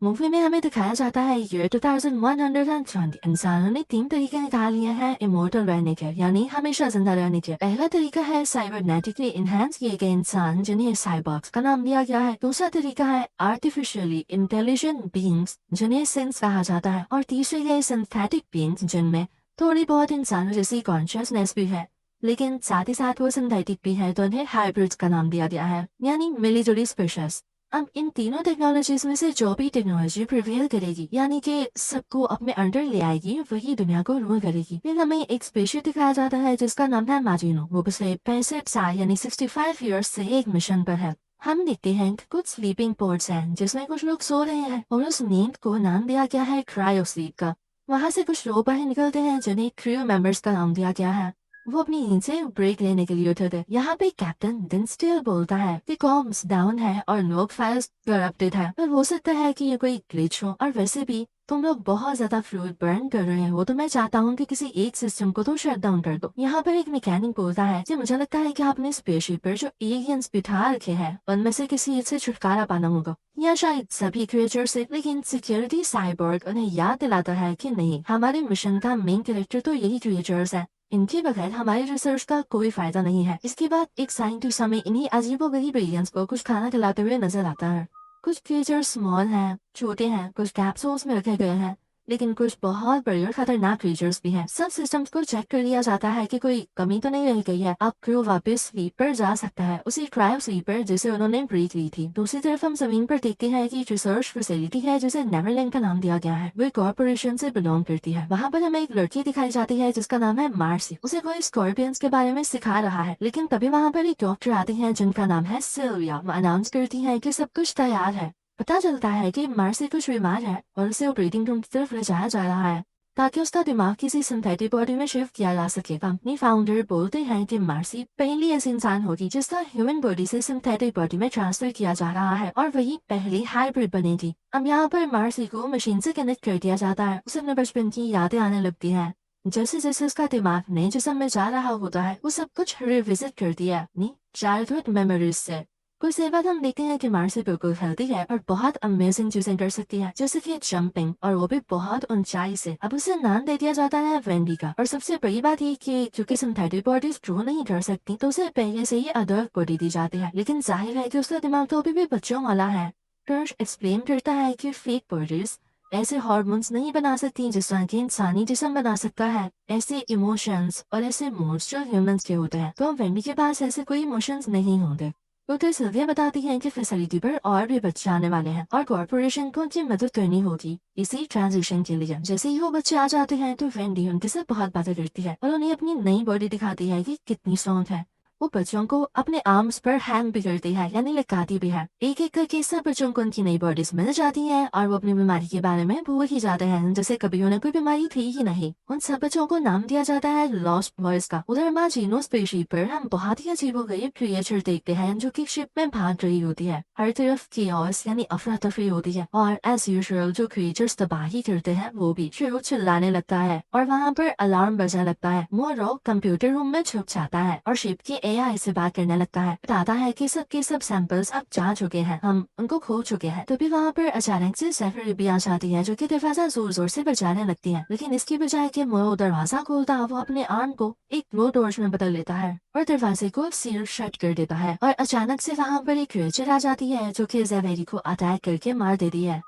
Movie में हमें दिखाया जाता है ईयर 2120 इंसानों ने 3 तरीके निकाल लिए हैं इमोर्टल रहने के, यानी हमेशा जिंदा रहने के। पहला तरीका है साइबरनेटिकली इनहेंस किए गए इंसान, जिन्हें साइबॉर्ग्स का नाम दिया गया है। दूसरा तरीका है आर्टिफिशियली इंटेलिजेंट बीइंग्स, जिन्हें सिंस कहा जाता है। और तीसरे है सिंथेटिक बीइंग्स, जिनमें थोड़ी बहुत इंसानों जैसी कॉन्शियसनेस भी है, लेकिन साथ ही साथ वो सिंथेटिक भी है, तो उन्हें हाइब्रिड्स का नाम दिया गया है, यानी मिली जुली स्पीशीज। अब इन तीनों टेक्नोलॉजीज में से जो भी टेक्नोलॉजी प्रिवेल करेगी, यानी कि सबको अपने अंडर ले आएगी, वही दुनिया को रूल करेगी। फिर हमें एक स्पेसशिप दिखाया जाता है जिसका नाम है मैजिनो। वो पिछले 65 साल यानी 65 ईयर्स से एक मिशन पर है। हम देखते हैं कि कुछ स्लीपिंग पोर्ट्स हैं जिसमें कुछ लोग सो रहे हैं, और उस नींद को नाम दिया गया है क्रायो स्लीप का। वहाँ से कुछ लोग बाहर निकलते हैं जिन्हें क्रू मेंबर्स का नाम दिया गया है। वो अपनी नींद से ब्रेक लेने के लिए उठे थे। यहाँ पे कैप्टन डिंस्टेल बोलता है कि कॉम्स डाउन है और लोग फाइल्स करप्टेड है, पर हो सकता है कि ये कोई ग्लिच हो। और वैसे भी तुम लोग बहुत ज्यादा फ्लूइड बर्न कर रहे हो, तो मैं चाहता हूँ कि किसी एक सिस्टम को तो शट डाउन कर दो। यहाँ पर एक मैकेनिक बोलता है कि मुझे लगता है कि आपने स्पेसशिप पर जो एलियंस बिठा रखे हैं, उनमें से किसी से छुटकारा पाना होगा, या शायद सभी क्रिएचर से। लेकिन सिक्योरिटी साइबोर्ग उन्हें याद दिलाता है कि नहीं, हमारे मिशन का मेन कैरेक्टर तो यही क्रिएचर्स है, इनके बगैर हमारे रिसर्च का कोई फायदा नहीं है। इसके बाद एक साइंटिस्ट हमें इन्हीं अजीबोगरीब एलियंस को कुछ खाना खिलाते हुए नजर आता है। कुछ क्रिएचर स्मॉल हैं, छोटे हैं, कुछ कैप्सूल्स में रखे गए हैं, लेकिन कुछ बहुत बड़े और खतरनाक क्रिएचर्स भी हैं। सब सिस्टम्स को चेक कर लिया जाता है कि कोई कमी तो नहीं रह गई है। अब क्रू वापस स्लीप पर जा सकता है, उसी क्रायो स्लीप पर जिसे उन्होंने ब्रीथ ली थी। दूसरी तरफ हम जमीन पर देखते हैं कि रिसर्च फैसिलिटी है जिसे नेवरलैंड का नाम दिया गया है। वो कॉर्पोरेशन से बिलोंग करती है। वहाँ पर हमें एक लड़की दिखाई जाती है जिसका नाम है मार्सी। उसे कोई स्कॉर्पियंस के बारे में सिखा रहा है, लेकिन तभी वहाँ पर एक डॉक्टर आते हैं जिनका नाम है सिल्विया। वो अनाउंस करती है कि सब कुछ तैयार है। पता चलता है कि मार्सी कुछ बीमार है और उसे ऑपरेटिंग रूम की तरफ ले जाया जा रहा है ताकि उसका दिमाग किसी सिंथेटिक बॉडी में शिफ्ट किया जा सके। कंपनी फाउंडर बोलते हैं कि मार्सी पहली ऐसी इंसान होगी जिसका ह्यूमन बॉडी से सिंथेटिक बॉडी में ट्रांसफर किया जा रहा है, और वही पहली हाइब्रिड बनेगी। अब यहाँ पर मार्सी को मशीन से कनेक्ट कर दिया जाता है। उसे अपने बचपन की यादें आने लगती हैं। जैसे जैसे उसका दिमाग नए जिस्म में जा रहा होता है, वो सब कुछ रिविजिट करती है अपनी चाइल्डहुड मेमोरीज से। कुछ देर बाद हम देखते हैं कि मार्सी बिल्कुल हेल्दी है और बहुत अमेजिंग चीजें कर सकती है, जैसे कि जंपिंग, और वो भी बहुत ऊंचाई से। अब उसे नाम दे दिया जाता है वेंडी का। और सबसे बड़ी बात ये कि क्योंकि सिंथेटिक बॉडीज ग्रो नहीं कर सकती, तो उसे पहले से ही अडल्ट बॉडी दी जाती है। लेकिन जाहिर है कि उसका दिमाग तो अभी भी बच्चों वाला है। कर्श एक्सप्लेन करता है कि फेक बॉडीज ऐसे हार्मोन्स नहीं बना सकती जिस तरह की इंसानी जिस्म बना सकता है, ऐसे इमोशंस और ऐसे मूड्स जो ह्यूमंस के होते हैं। तो वेंडी के पास ऐसे कोई इमोशंस नहीं होते। डॉक्टर सिल्विया बताती हैं कि फैसिलिटी पर और भी बच्चे आने वाले हैं और कॉर्पोरेशन को उनकी मदद करनी होगी इसी ट्रांजिशन के लिए। जैसे ही वो बच्चे आ जाते हैं तो वेंडी उनके साथ बहुत बातें करती है और उन्हें अपनी नई बॉडी दिखाती है कि कितनी स्ट्रॉन्ग है। वो बच्चों को अपने आर्म्स पर हैंग भी करती है, यानी लटकाती भी है। एक एक करके सब बच्चों को उनकी नई बॉडीज मिल जाती हैं और वो अपनी बीमारी के बारे में भूल ही जाते हैं, जैसे कभी उन्हें कोई बीमारी थी ही नहीं। उन सब बच्चों को नाम दिया जाता है लॉस्ट बॉयज का। उधर मार्जिनो स्पेसशिप पर हम बहुत ही अजीबोगरीब क्रिएचर देखते हैं जो कि शिप में भाग रही होती है। हर तरफ कियोस यानी अफरा तफरी होती है, और एज यूजुअल जो क्रिएचर्स तबाही करते हैं वो भी शुरू चिल्लाने लगता है और वहाँ पर अलार्म बजने लगता है। मोरो कंप्यूटर रूम में छुप जाता है और शिप की एआई से बात करने लगता है। बताता है कि सबके सब सैंपल्स अब जा चुके हैं, हम उनको खो चुके हैं। तभी वहाँ पर अचानक से सेफरी भी आ जाती है जो कि दरवाजा जोर जोर से बजाने लगती है, लेकिन इसकी बजाय कि वो दरवाजा खोलता वो अपने आर्म को एक ग्लो टॉर्च में बदल लेता है और दरवाजे को सील शट कर देता है। और अचानक से वहाँ पर एक क्रिएचर आ जाती है जो कि ज़ेवेरी को अटैक करके मार देती है।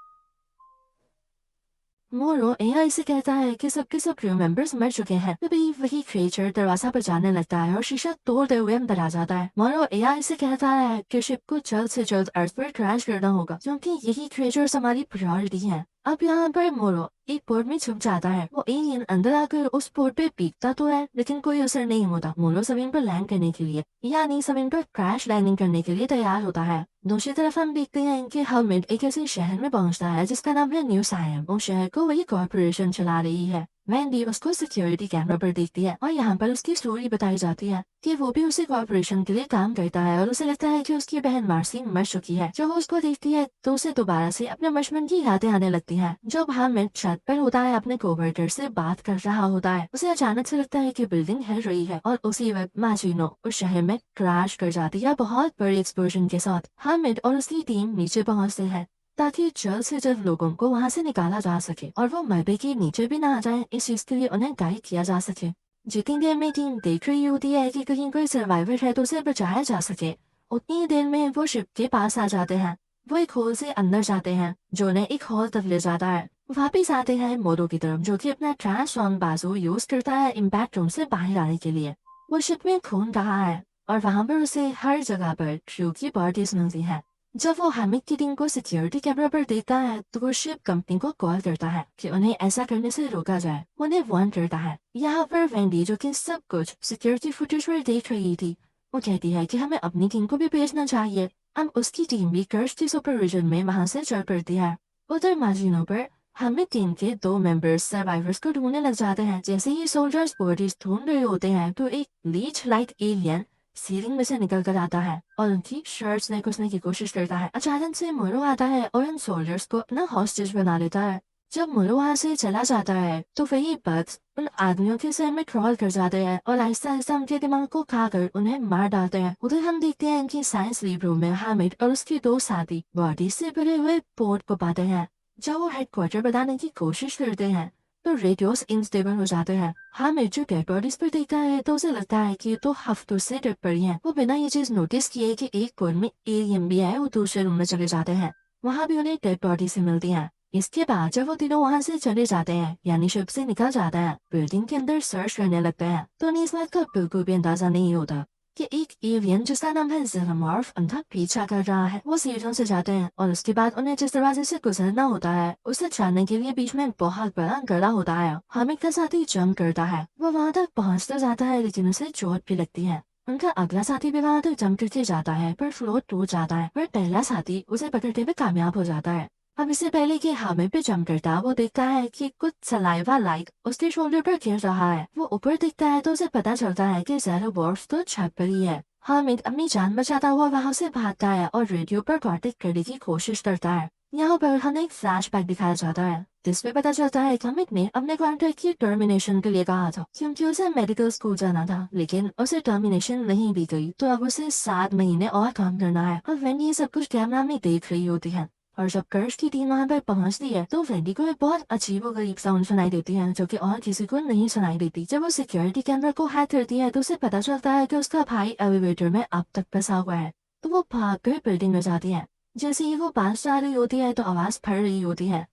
मोरो एआई से कहता है कि सबके सब क्रू मेंबर्स मर चुके हैं। तभी वही क्रिएचर दरवाजा पर जाने लगता है और शीशा तोड़ते हुए अंदर आ जाता है। मोरो एआई से कहता है कि शिप को जल्द से जल्द अर्थ पर क्रैश करना होगा क्योंकि यही क्रिएचर्स हमारी प्रायोरिटी है। अब यहाँ पर मोरो एक पोर्ट में छुप जाता है। वो एलियन अंदर आकर उस पोर्ट पे पीकता तो है, लेकिन कोई असर नहीं होता। मोरो जमीन पर लैंड करने के लिए, यानी जमीन पर क्रैश लैंडिंग करने के लिए तैयार होता है। दूसरी तरफ हम देखते हैं कि हमिड एक ऐसे शहर में पहुंचता है जिसका नाम है न्यू सायम। उस शहर को वही कॉर्पोरेशन चला रही है। वेंडी उसको सिक्योरिटी कैमरा पर देखती है और यहाँ पर उसकी स्टोरी बताई जाती है कि वो भी उसी कॉर्पोरेशन के लिए काम करता है और उसे लगता है कि उसकी बहन मार्सी मर चुकी है। जब वो उसको देखती है तो उसे दोबारा से अपने बचपन की यादें आने लगती हैं। जब हामिद छत पर होता है अपने कोवर्कर से बात कर रहा होता है, उसे अचानक से लगता है कि बिल्डिंग हिल रही है और उसी वक्त माजिनो उस शहर में क्रैश कर जाती है बहुत बड़ी एक्सप्लोजन के साथ। हामिद और उसकी टीम नीचे पहुंचते हैं ताकि जल्द से जल्द लोगों को वहां से निकाला जा सके और वो मलबे के नीचे भी ना आ जाए। इस चीज के लिए उन्हें गाइड किया जा सके। जितनी देर में टीम देख रही होती है कि कहीं कोई सर्वाइवर है तो उसे बचाया जा सके, उतनी ही देर में वो शिप के पास आ जाते हैं। वो एक होल से अंदर जाते हैं जो उन्हें एक हॉल तक ले जाता है। वापिस आते हैं मोरो की तरफ जो कि अपना ट्रांसफॉर्म बाजू यूज करता है इम्पैक्ट रूम से बाहर आने के लिए। वो शिप में घूम रहा है और वहां पर उसे हर जगह पर क्रू की पार्टीज मिलती है। जब वो हामिद की टीम को सिक्योरिटी कैमरा पर देखता है तो वो शिप कंपनी को कॉल करता है कि उन्हें ऐसा करने से रोका जाए। उन्हें वार्न करता है। यहाँ पर वेंडी जो कि सब कुछ सिक्योरिटी फुटेज पर देख रही थी, वो कहती है कि हमें अपनी टीम को भी भेजना चाहिए। अब उसकी टीम भी कर्ज की सुपरविजन में वहां से चल पड़ती है। उधर मार्जिनों पर हामिद टीम के 2 मेंबर्स सर्वाइवर्स को ढूंढने लग जाते हैं। जैसे ही सोल्जर्स बॉडीज ढूंढ रहे होते हैं तो एक लीच लाइट एलियन सीलिंग में से निकल कर आता है और उनकी शर्ट्स में घुसने की कोशिश करता है। अचानक से मोरो आता है और उन सोल्जर्स को अपना हॉस्टेज बना लेता है। जब मोरो वहां से चला जाता है तो वही बग्स उन आदमियों के सर में क्रॉल कर जाते हैं और आहिस्ता आहिस्ता उनके दिमाग को खाकर उन्हें मार डालते हैं। उधर हम देखते हैं कि साइंस लैब रूम में हामिद और उसके 2 साथी बॉडी से भरे हुए पोर्ट को पाते हैं। जब वो हेडक्वार्टर बताने की कोशिश करते हैं तो रेडियोस इंस्टेबल हो जाते हैं। हामिद जो डेड बॉडीज पर देखता है तो उसे लगता है कि ये तो हफ्तों से डेड पड़ी हैं। वो बिना ये चीज नोटिस किए कि एक कोड में एलियन भी है, वो दूसरे रूम में चले जाते हैं। वहाँ भी उन्हें डेड बॉडी से मिलती है। इसके बाद जब वो तीनों वहाँ से चले जाते हैं यानी शिप से निकल जाते हैं, बिल्डिंग के अंदर सर्च करने लगते हैं तो उन्हें इस बात का बिल्कुल भी अंदाजा नहीं होता कि एक एलियन जिसका नाम है ज़ेनोमॉर्फ उनका पीछा कर रहा है। वो सीढ़ियों से जाते हैं और उसके बाद उन्हें जिस दरवाजे से गुजरना होता है उसे जानने के लिए बीच में एक बहुत बड़ा गड्ढा होता है। हामिद का साथी जंप करता है। वो वहाँ तक पहुँच तो जाता है लेकिन उसे चोट भी लगती है। उनका अगला साथी भी वहाँ तक जंप करके जाता है पर फ्लोर टूट जाता है। पर पहला साथी उसे पकड़ते हुए कामयाब हो जाता है। अब इससे पहले कि हामिद पे जंप करता वो देखता है कि कुछ सलाइवा लाइक उसके शोल्डर पर गिर रहा है। वो ऊपर देखता है तो उसे पता चलता है कि ज़ेनोमॉर्फ तो छत पर ही है। हामिद अपनी जान बचाता हुआ वहाँ से भागता है और रेडियो पर कांटेक्ट करने की कोशिश करता है। यहाँ पर हमें एक फ्लैशबैक दिखाया जाता है जिसमें पता चलता है कि हामिद ने अपने कॉन्ट्रैक्ट की टर्मिनेशन के लिए कहा था क्योंकि उसे मेडिकल स्कूल जाना था, लेकिन उसे टर्मिनेशन नहीं दी गई। तो अब उसे 7 महीने और काम करना है। और वेंडी ये सब कुछ कैमरा में देख रही होती है और जब कर्ज की टीम वहाँ पर पहुंचती है तो वेंडी को एक बहुत अजीबोगरीब साउंड सुनाई देती है जो कि और किसी को नहीं सुनाई देती। जब वो सिक्योरिटी कैमरा को हैक करती है तो उसे पता चलता है कि उसका भाई एलिवेटर में अब तक फंसा हुआ है। तो वो भागकर बिल्डिंग में जाती है। जैसे ही वो पास जा रही होती है तो आवाज फट रही होती है।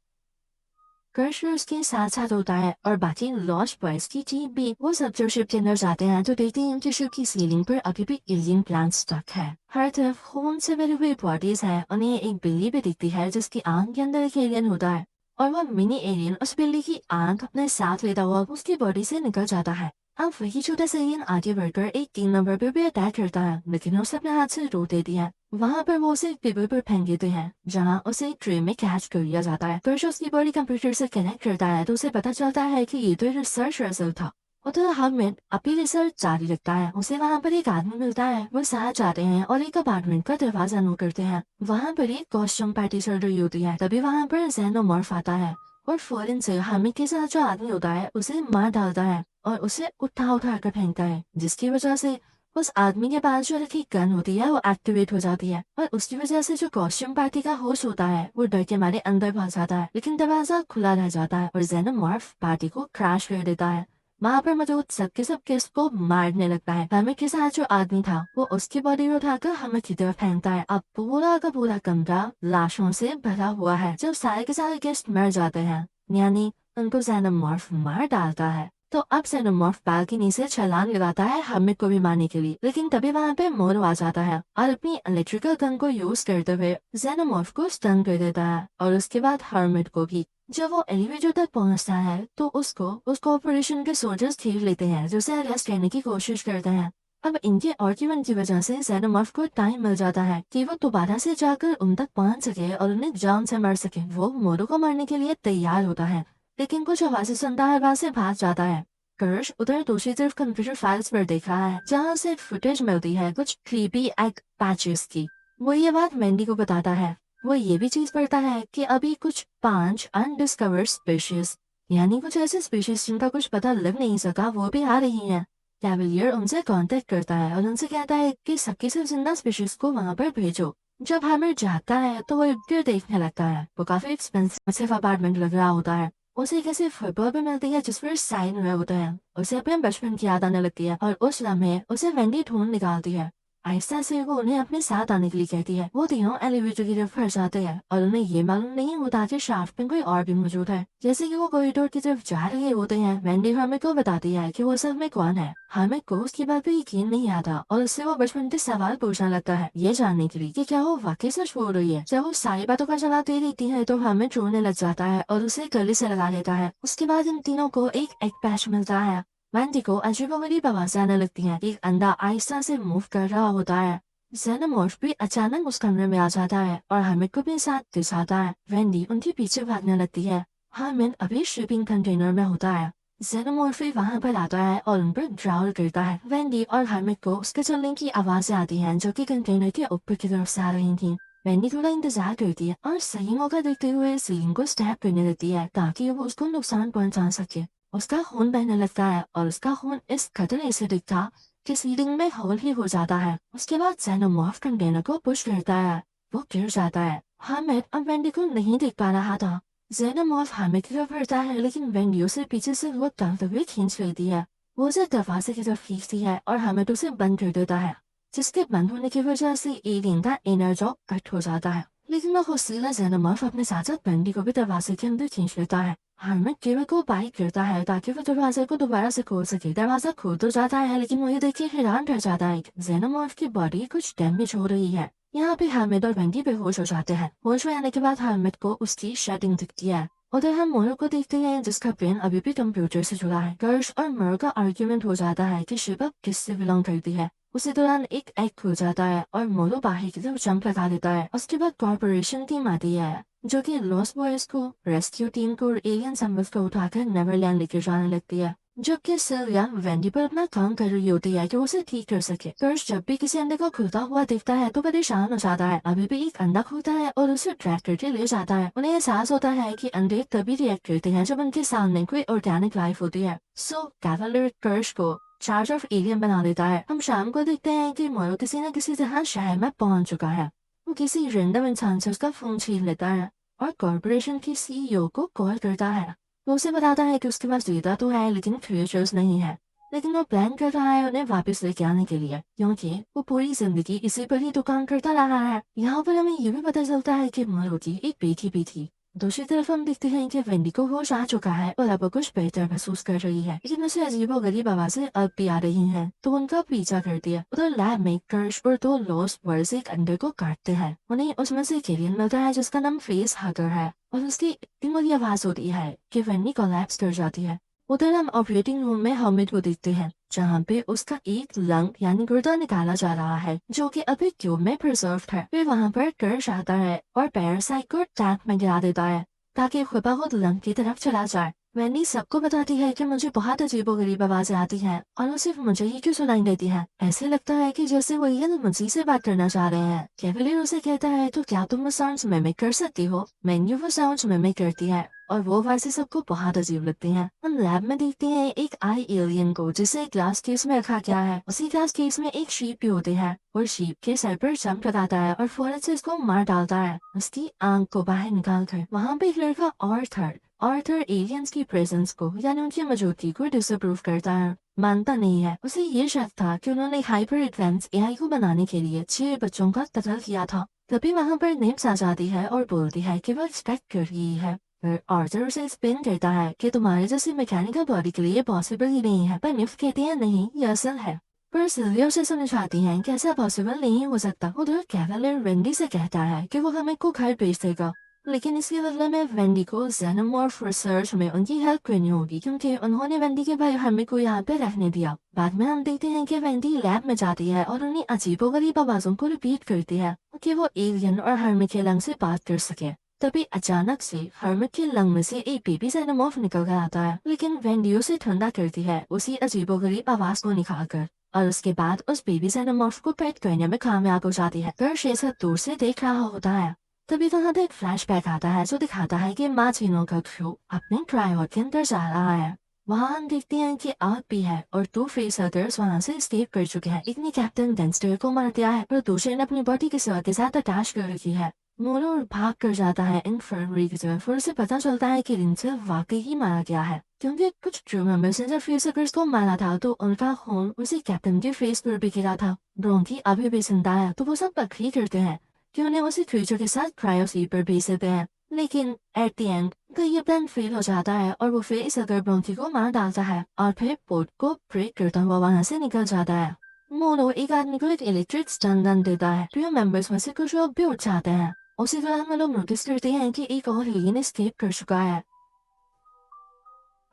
कर्शर उसके साथ साथ होता है और बाकी लॉस्ट बॉयज की टीम भी। वो सब जो शिप के अंदर जाते हैं तो देखते हैं कि शिप की सीलिंग पर अभी भी एलियन प्लांट स्टक है। हर तरफ खून से भरी हुई बॉडीज है। उन्हें एक बिल्ली भी दिखती है जिसकी आंख के अंदर एक एलियन होता है और वो मिनी एलियन उस बिल्ली की आंख अपने साथ लेता हुआ उसकी बॉडी से निकल जाता है। अब वही छोटा सा एलियन आगे बढ़कर एक 3 नंबर पर भी अटैक करता है लेकिन उसे अपने हाथ से रोक देती है। वहाँ पर वो उसे टेबल पर फेंक देते हैं जहाँ उसे ट्रे में कैच कर लिया जाता है। कर्श उसकी बॉडी कंप्यूटर से कनेक्ट करता है तो उसे पता चलता है कि ये तो रिसर्च रिजल्ट था। उधर हामिद अपनी रिसर्च जारी रखता है। उसे वहाँ पर एक आदमी मिलता है। वो साथ जाते हैं और एक अपार्टमेंट का दरवाजा नो करते हैं। वहाँ पर एक कॉस्ट्यूम पार्टी चल रही होती है। तभी वहाँ पर ज़ेनोमॉर्फ आता है और फौरन से हामिद के साथ जो आदमी होता है उसे मार डालता है और उसे उठा उठा कर फेंकता है, जिसकी वजह से उस आदमी के पास जो रखी गन होती है वो एक्टिवेट हो जाती है और उसकी वजह से जो कॉस्ट्यूम पार्टी का होस्ट होता है वो डर के मारे अंदर भाग जाता है। लेकिन दरवाजा खुला रह जाता है और ज़ेनोमॉर्फ पार्टी को क्रैश कर देता है। वहाँ पर मौजूद सबके सब किसको मारने लगता है। हामिद के साथ जो आदमी था वो उसकी बॉडी उठाकर हामिद की तरफ फेंकता है। अब पूरा का पूरा कमरा लाशों से भरा हुआ है। जब सारे के सारे गेस्ट मर जाते हैं यानी उनको ज़ेनोमॉर्फ मार डालता है तो अब ज़ेनोमॉर्फ बालकनी से छलांग लगाता है हामिद को भी मारने के लिए। लेकिन तभी वहाँ पे मोरो आ जाता है और अपनी इलेक्ट्रिकल गन को यूज करते हुए ज़ेनोमॉर्फ को स्टन कर देता है और उसके बाद हामिद को भी। जब वो एलिवेटर तक पहुंचता है तो उसको ऑपरेशन के सोल्जर्स घेर लेते हैं जो उसे अरेस्ट करने की कोशिश करते हैं। अब इनके आर्ग्यूमेंट की वजह से ज़ेनोमॉर्फ को टाइम मिल जाता है कि वो दोबारा से जाकर उन तक पहुंच सके और उन्हें जान से मार सके। वो मोरो को मारने के लिए तैयार होता है लेकिन कुछ आवाजें सुनता है, वहां से भाग जाता है। कर्श उधर दूसरी तरफ कंप्यूटर फाइल्स पर देख रहा है जहाँ से फुटेज मिलती है कुछ क्रीपी एग पैचेस की। वो ये बात वेंडी को बताता है। वो ये भी चीज पढ़ता है कि अभी कुछ 5 अनडिस्कवर्ड स्पीशीज यानी कुछ ऐसे स्पीशीज जिनका कुछ पता लग नहीं सका वो भी आ रही हैं। कैवलियर उनसे कांटेक्ट करता है और उनसे कहता है कि सबकी सब जिंदा स्पीशीज को वहां पर भेजो। जब हैमर जाता है तो वो फिर देखने लगता है। वो काफी एक्सपेंसिव अपार्टमेंट लग रहा होता है। उसे कैसे फुटबॉल भी मिलती है जिस पर साइन हुआ होता है। उसे अपने बचपन की याद आने लगती है और उस लम्हे उसे वेंडी ढूंढ निकालती है। आहिस्ता से वो उन्हें अपने साथ आने के लिए कहती है। वो तीनों एलिवेटर की तरफ फंस जाते हैं और उन्हें ये मालूम नहीं होता कि शाफ्ट में कोई और भी मौजूद है। जैसे कि वो कॉरिडोर की तरफ जा रहे होते हैं, वेंडी हमें को बताती है कि वो असल में कौन है। हमें को उसकी बात पे यकीन नहीं आता और उससे वो बचपन के सवाल पूछने लगता है, ये जानने के लिए कि क्या वो वाकई सच बोल रही है। जब वो सारी बातों का जवाब दे देती है तो हमें रोने लग जाता है और उसे गले से लगा लेता है। उसके बाद इन तीनों को एक एग पैच मिलता है। वेंडी को अजीबोगरीब आवाज़ें आने लगती हैं। एक अंडा आहिस्ता से मूव कर रहा होता है। जेनोमॉर्फ भी अचानक उस कमरे में आ जाता है और हामिद को भी साथ ले जाता है। वेंडी उनके पीछे भागने लगती है। हामिद अभी शिपिंग कंटेनर में होता है। जेनोमॉर्फ भी वहां पर आता है और उन पर ड्राउल करता है। वेंडी और हामिद को उसके चलने की आवाजें आती हैं जो कि कंटेनर के ऊपर की तरफ से आ रही थी। वेंडी थोड़ा इंतजार करती है और सही मौका देखते हुए सीलिंग को स्टैब करने लगती है ताकि वो उसको नुकसान पहुंचा सके। उसका खून बहने लगता है और उसका खून इस कदर एसिडिक था कि सीलिंग में होल ही हो जाता है। उसके बाद जेनोमॉर्फ कंटेनर को पुश करता है। वो गिर जाता है। हामिद अब वेंडी को नहीं देख पा रहा था। जेनोमॉर्फ हामिद की तरफ बढ़ता है लेकिन वेंडी उसे पीछे से वो टांगते हुए खींच लेती है। वो उसे दरवाजे की तरफ खींचती है और हामिद उसे बंद कर देता है, जिसके बंद होने की वजह से एलियन का इनर जॉब कट हो जाता है। लेकिन वो हौसला जेनोमॉर्फ अपने साथ साथ वेंडी को भी दरवाजे के अंदर खींच लेता है। हामिद केवल को बाइक करता है ताकि वो दरवाजे को दोबारा से खोल सके। दरवाजा खोल तो जाता है लेकिन वो ये देख के हैरान रह जाता है कि जेनोमॉर्फ की बॉडी कुछ डैमेज हो रही है। यहाँ पे हामिद और वेंडी बेहोश हो जाते हैं। होश में आने के बाद हामिद को उसकी शेडिंग दिखती है। उधर हम मोरो को देखते हैं जिसका ब्रेन अभी भी कंप्यूटर से जुड़ा है। गर्श और मोरो का आर्ग्यूमेंट हो जाता है कि शिबा किससे बिलोंग करती है। उसी दौरान एक एग खुल जाता है और मोरो बाहर की तरफ जंप लगा देता है। उसके बाद कॉर्पोरेशन टीम आती है जो कि लॉस्ट बॉयज को, रेस्क्यू टीम को और एलियन सैंपल्स को उठाकर नेवरलैंड लेकर जाने लगती है। जबकि सिल्विया वेंडी पर अपना काम कर रही होती है कि वो उसे ठीक कर सके। कर्श जब भी किसी अंडे को खुलता हुआ देखता है तो परेशान हो जाता है। अभी भी एक अंडा खुलता है और उसे ट्रैक करके ले जाता है। उन्हें एहसास होता है कि अंडे तभी रिएक्ट करते हैं जब उनके सामने कोई ऑर्गेनिक लाइफ होती है। सो कैवलर कर्श को चार्ज ऑफ एलियन बना देता है। हम शाम को देखते हैं कि मोरो किसी न किसी तरह शहर में पहुंच चुका है। वो किसी रैंडम इंसान से उसका फोन छीन लेता है और कॉर्पोरेशन की सीईओ को कॉल करता है। वो उसे बताता है कि उसके पास डेटा तो है लेकिन फीचर्स नहीं है। लेकिन वो प्लान कर रहा है उन्हें वापस लेके आने के लिए, क्योंकि वो पूरी जिंदगी इसी पर ही तो काम करता रहा है। यहाँ पर हमें ये भी पता चलता है कि मोरो की एक बेटी भी थी। दूसरी तरफ हम देखते हैं कि वेंडी को होश आ चुका है और अब वो कुछ बेहतर महसूस कर रही है, लेकिन उसे अजीबोगरीब आवाजें अब भी आ रही हैं, तो उनका पीछा करती है। उधर लैब में कर्श और दो लॉस्ट बॉयज एक अंडे को काटते हैं। उन्हें उसमें से एक एलियन मिलता है जिसका नाम फेस हगर है और उसकी इतनी बड़ी आवाज होती है कि वेंडी कोलैप्स कर जाती है। उधर हम ऑपरेटिंग रूम में हामिद को देखते हैं जहाँ पे उसका एक लंग यानी गुर्दा निकाला जा रहा है जो कि अभी ट्यूब में प्रिजर्व है। फिर वहाँ पर कर्श आता है और पैरासाइट को टैंक में गिरा देता है ताकि खुदा खुद लंग की तरफ चला जाए। वेंडी सबको बताती है कि मुझे बहुत अजीबोगरीब आवाजें आती हैं और वो सिर्फ मुझे ही क्यों सुनाई देती है। ऐसे लगता है कि जैसे वो ये मुझे से बात करना चाह रहे हैं। कैवलियर उसे कहता है तो क्या तुम वो साउंड्स मिमिक कर सकती हो। मेन्यू वो साउंड्स मिमिक करती है और वो वैसे सबको बहुत अजीब लगती हैं। हम लैब में देखते हैं एक आई एलियन को जिसे ग्लास केस में रखा गया है। उसी ग्लास केस में एक शीप भी होते हैं और शीप के सर पर जंप लगाता है और फौरन से इसको मार डालता है, उसकी आंख को बाहर निकाल कर। वहाँ पे एक लड़का आर्थर एलियंस की प्रेजेंस को यानी उनकी मौजूदगी को डिसअप्रूव करता है, मानता नहीं है। उसे ये शक था कि उन्होंने हाइपर एडवांस एआई को बनाने के लिए 6 बच्चों का कत्ल किया था। तभी वहाँ पर नेम्स आ जाती है और बोलती है कि वो एक्सपेक्ट कर रही है। फिर आर्थर उसे एक्सप्लेन करता है कि तुम्हारे जैसी मैकेनिकल बॉडी के लिए पॉसिबल ही नहीं है, पर निफ कहती है नहीं ये असल है। पर सिल्विया उसे समझाती है कि ऐसा पॉसिबल नहीं हो सकता। उधर कैवलर वेंडी से कहता है कि वो हमें को घर भेज देगा, लेकिन इसके बदले में वेंडी को जेनोमॉर्फ रिसर्च में उनकी हेल्प करनी होगी क्योंकि उन्होंने वेंडी के भाई हमें को यहाँ पे रहने दिया। बाद में हम देखते हैं कि वेंडी लैब में जाती है और उन्हें अजीबोगरीब आवाजों को रिपीट करती है कि वो एलियन और हर्मिट के लंग से बात कर सके। तभी अचानक से हर्मिट के लंग में से एक बेबी जेनोमॉर्फ निकल कर आता है, लेकिन वेंडी उसे ठंडा करती है उसी अजीबोगरीब आवाज को निकालकर और उसके बाद उस बेबी जेनोमॉर्फ को पेट करने में कामयाब हो जाती है। कर्श ये सब दूर से देख रहा होता है। तभी वहाँ पे एक फ्लैशबैक आता है जो दिखाता है कि मार्टिनो का क्रू अपने ट्रायोड के अंदर जा रहा है। वहाँ हम देखते हैं कि आग भी है और दो फेस हगर्स वहाँ से एस्केप कर चुके हैं। एक ने कैप्टन डेंस्टर को मार दिया है और दूसरे ने अपनी बॉडी के स्वाद के साथ अटैच कर रखी है। मोरो भाग कर जाता है इन्फर्मरी की तरफ और उसे पता चलता है कि रिंचल वाकई ही मारा गया है, क्योंकि कुछ क्रू मेंबर्स ने जब फेस हगर्स को मारा था तो उनका खून उसी कैप्टन के फेस पर भी गिरा था। ब्रोंकी अभी भी जिंदा है तो वो सब अग्री करते हैं कि उन्हें उसी क्रीचर के साथ क्रायो स्लीप पर भेज देते हैं। लेकिन एट द एंड का ये प्लान फेल हो जाता है और वो फेस अगर ब्रोंकी को मार डालता है और फिर पोर्ट को ब्रेक करता हुआ वहां से निकल जाता है। मोनो एक आदमी को एक इलेक्ट्रिक स्टन गन देता है। क्रू मेंबर्स में से कुछ लोग भी उठ जाते हैं। उसी दौरान वो लोग नोटिस करते हैं कि एक और एलियन एस्केप कर चुका है।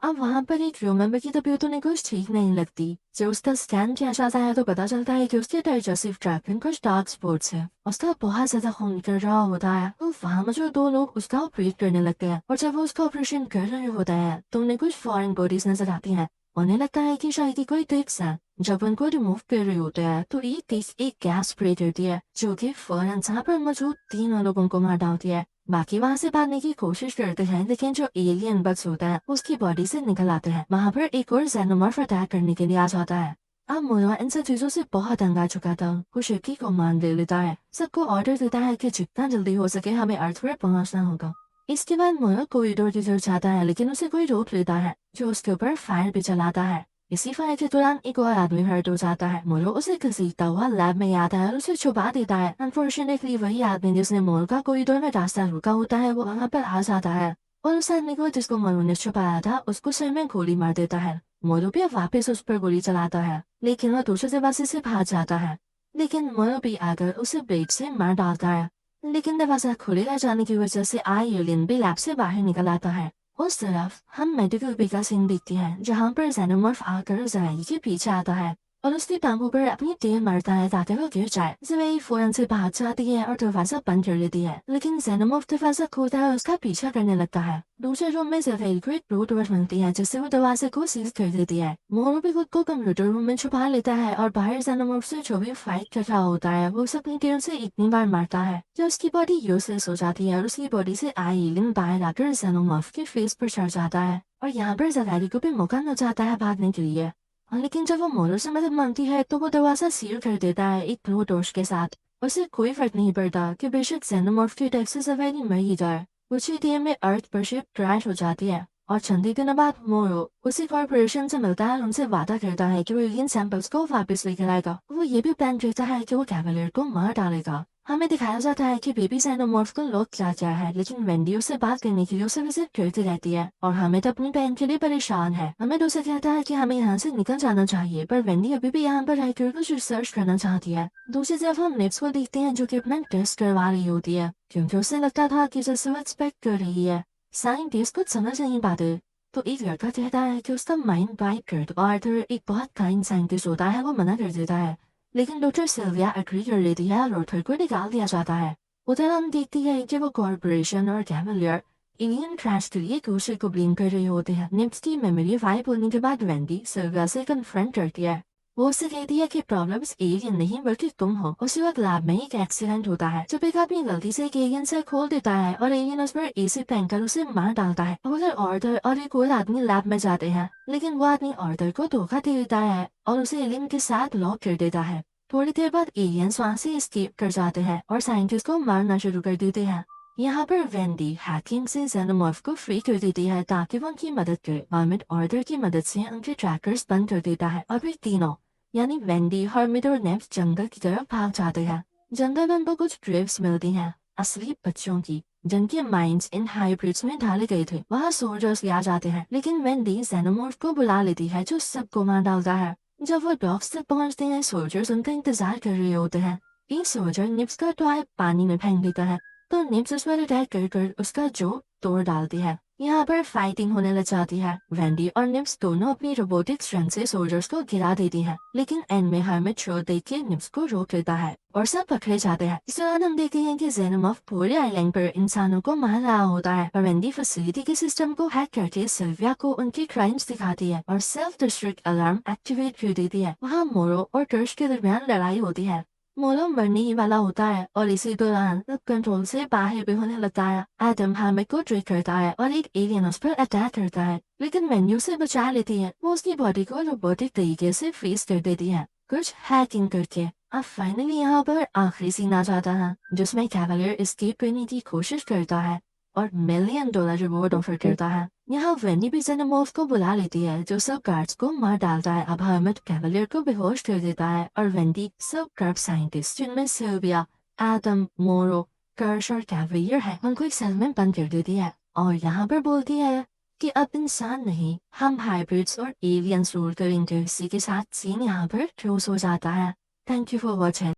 अब वहां पर एक क्रू मेंबर की तबीयत उन्हें कुछ ठीक नहीं लगती। जब उसका स्कैन किया जाता है तो पता चलता है कि उसके डाइजेस्टिव ट्रैक्ट में कुछ डार्क स्पॉट्स है। उसका बहुत ज्यादा खून निकल रहा होता है तो वहां मौजूद दो लोग उसका ऑपरेट करने लगते हैं और जब वो उसका ऑपरेशन कर रहे होते हैं तो उन्हें कुछ फॉरेन बॉडीज नजर आती हैं। उन्हें लगता है कि शायद कोई टिक्स है। जब उनको रिमूव कर रहे होते हैं तो एक गैस स्प्रे करती है जो कि फौरन वहां पर मौजूद तीनों लोगों को मार डालती है। बाकी वहां से भागने की कोशिश करते हैं लेकिन जो एलियन बग्स होता है उसकी बॉडी से निकल आते हैं। वहां पर एक और xenomorph अटैक करने के लिए आ जाता है। अब मोनो इन सब चीजों से बहुत तंग आ चुका था। वो शिकी को मान ले लेता है, सबको ऑर्डर देता है कि जितना जल्दी हो सके हमें अर्थ पर पहुंचना होगा। इसके बाद मोनो कॉरिडोर की तरफ जाता है लेकिन उसे कोई रोक लेता है जो उसके ऊपर फायर भी चलाता है। इसी फायर के दौरान एक और आदमी हर्ट हो जाता है। मोरो उसे घसीटता हुआ लैब में आता है और उसे छुपा देता है। अनफॉर्चुनेटली वही आदमी जिसने मोरो का कॉरिडोर में रास्ता रुका होता है वो वहाँ पर आ जाता है और उस आदमी को जिसको मोरो ने छुपाया था उसको सिर में गोली मार देता है। मोरो भी वापस उस पर गोली चलाता है लेकिन वह दूसरे दरवाजे से भाग जाता है। लेकिन मोरो भी आकर उसे ब्लेड से मार डालता है। लेकिन दरवाजा खुले रह जाने की वजह से एलियन भी लैब से बाहर निकल आता है। उस तरफ हम मेडिकल बे का सीन देखते हैं जहाँ पर xenomorph आकर ज़वाई के पीछे आता है और उसकी टांगों पर अपनी टेल मारता है ताकि वो गिर जाए। ज़वाई फौरन से भाग जाती है और दरवाजा बंद कर लेती है लेकिन xenomorph दरवाजा खोलता है और उसका पीछा करने लगता है। दूसरे रूम में ज़वाई को एक ब्लू डोर मिलती है जिससे वो दरवाजे को सील कर देती है। मोरो भी खुद को कंप्यूटर रूम में छुपा लेता है और बाहर xenomorph से जो भी फाइट कर रहा होता है वो उसे अपनी टेल से इतनी बार मारता है जो उसकी बॉडी यूजलेस हो जाती है और उसकी बॉडी से एलियन बाहर आकर xenomorph के फेस पर चढ़ जाता है और यहाँ पर ज़वाई को भी मौका मिल जाता है भागने के लिए। लेकिन जब वो मोरो से मदद मांगती है तो वो दरवाजा सील कर देता है एक ब्लू डोर के साथ। उसे कोई फर्क नहीं पड़ता कि बेशक xenomorph की अटैक से ज़वाई मर ही जाए। कुछ ही देर में अर्थ पर शिप क्रैश हो जाती है और चंद ही दिनों बाद मोरो उसी कॉर्पोरेशन से मिलता है और उनसे वादा करता है कि वो एलियन सैंपल्स को वापस लेकर आएगा। वो ये भी प्लान करता है कि वो कैवलियर को मार डालेगा। हमें दिखाया जाता है कि बेबी xenomorph को लॉक किया गया है लेकिन वेंडी उससे बात करने के लिए उसे विजिट करती रहती है और हमें तो अपनी बहन के लिए परेशान है। हमें उसे कहता है कि हमें यहाँ से निकल जाना चाहिए पर वेंडी अभी भी यहाँ पर रहकर कुछ रिसर्च करना चाहती है। दूसरी तरफ हम निप्स को देखते हैं जो कि अपना टेस्ट करवा रही होती है क्योंकि उसे लगता था कि जैसे वो एक्सपेक्ट कर रही है साइंटिस्ट कुछ समझ नहीं पाते। तो एक लड़का कहता है कि उसका माइंड बाइक कर दो। आर्थर एक बहुत काइंड साइंटिस्ट होता है वो मना कर देता है लेकिन डॉक्टर सिल्विया एग्री कर लेती है और आर्थर को निकाल दिया जाता है। उधर हम देखती है कि वो कॉर्पोरेशन और कैवलियर एलियन क्रैश के लिए एक दूसरे को ब्लेम कर रहे होते हैं। निप्स की मेमोरी वाइप होने के बाद वेंडी सिल्विया से कन्फ्रंट करती है। वो उससे कहती है कि प्रॉब्लम्स एलियन नहीं बल्कि तुम हो। उसी वक्त लैब में एक एक्सीडेंट होता है जब एक आदमी गलती से एक एलियन से खोल देता है और एलियन उस पर एसिड फेंककर उसे मार डालता है। उधर ऑर्डर और एक और आदमी लैब में जाते हैं लेकिन वो आदमी ऑर्डर को धोखा दे देता है और उसे एलियन के साथ लॉक कर देता है। थोड़ी देर बाद एलियंस वहाँ से एस्केप कर जाते हैं और साइंटिस्ट को मारना शुरू कर देते हैं। यहाँ पर वेंडी हैकिंग से xenomorph को फ्री कर देती है ताकि वो उनकी मदद करे। हर्मिट ऑर्डर की मदद से उनके ट्रैकर्स बंद कर देता है और फिर तीनों यानी वेंडी, हर्मिट और नेप्स जंगल की तरफ भाग जाते हैं। जंगल में उनको कुछ ड्रिफ्ट्स मिलती हैं असली बच्चों की जिनके माइंड्स इन हाइब्रिड्स में डाले गए थे। वहाँ सोल्जर्स ले आ जाते हैं लेकिन वेंडी xenomorph को बुला लेती है जो सबको मार डालता है। जब वो डॉक्स तक पहुंचते हैं सोल्जर्स उनका इंतजार कर रहे होते हैं। एक सोल्जर निप्स का टॉय पानी में फेंक देता है तो निप्स उस पर अटैक कर उसका जो तोड़ डालती है। यहाँ पर फाइटिंग होने लग जाती है। वेंडी और निप्स दोनों अपनी रोबोटिक स्ट्रेंथ से सोल्जर्स को गिरा देती हैं लेकिन एंड में हर्मिट शो देख के निप्स को रोक लेता है और सब पकड़े जाते हैं। इस दौरान हम देखते हैं कि xenomorph पूरे आइलैंड पर इंसानों को मार रहा होता है और वेंडी फैसिलिटी के सिस्टम को हैक करके सिल्विया को उनके क्राइम्स दिखाती है और सेल्फ डिस्ट्रक्ट अलार्म एक्टिवेट कर देती है। वहाँ मोरो और टर्श के दरमियान लड़ाई होती है। मोला मरने ही वाला होता है और इसी दौरान कंट्रोल से बाहर भी होने लगता है। एडम हैमर को ट्रिक करता है और एक एलियन उस पर अटैक करता है, लेकिन मेन्यू से बचा लेती है। वो उसकी बॉडी को रोबोटिक तरीके से फ्रीज कर देती है, कुछ हैकिंग करके। अब फाइनली यहाँ पर आखिरी सीन आ जाता है जिसमें कैवलियर एस्केप करने की कोशिश करता है और $1 मिलियन रिवॉर्ड ऑफर करता है। यहाँ वेंडी भी जेनोमॉर्फ को बुला लेती है जो सब गार्ड्स को मार डालता है। अब हर्मिट कैवलियर को बेहोश कर देता है और वेंडी सब गार्ड साइंटिस्ट जिनमें सिल्विया, एडम, मोरो, कर्श और कैवलियर है उनको एक सेल में बंद कर देती है और यहाँ पर बोलती है कि अब इंसान नहीं, हम हाइब्रिड्स और एलियंस रूल करेंगे। इसी के साथ सीन यहाँ पर क्लोज हो जाता है। Thank you for watching.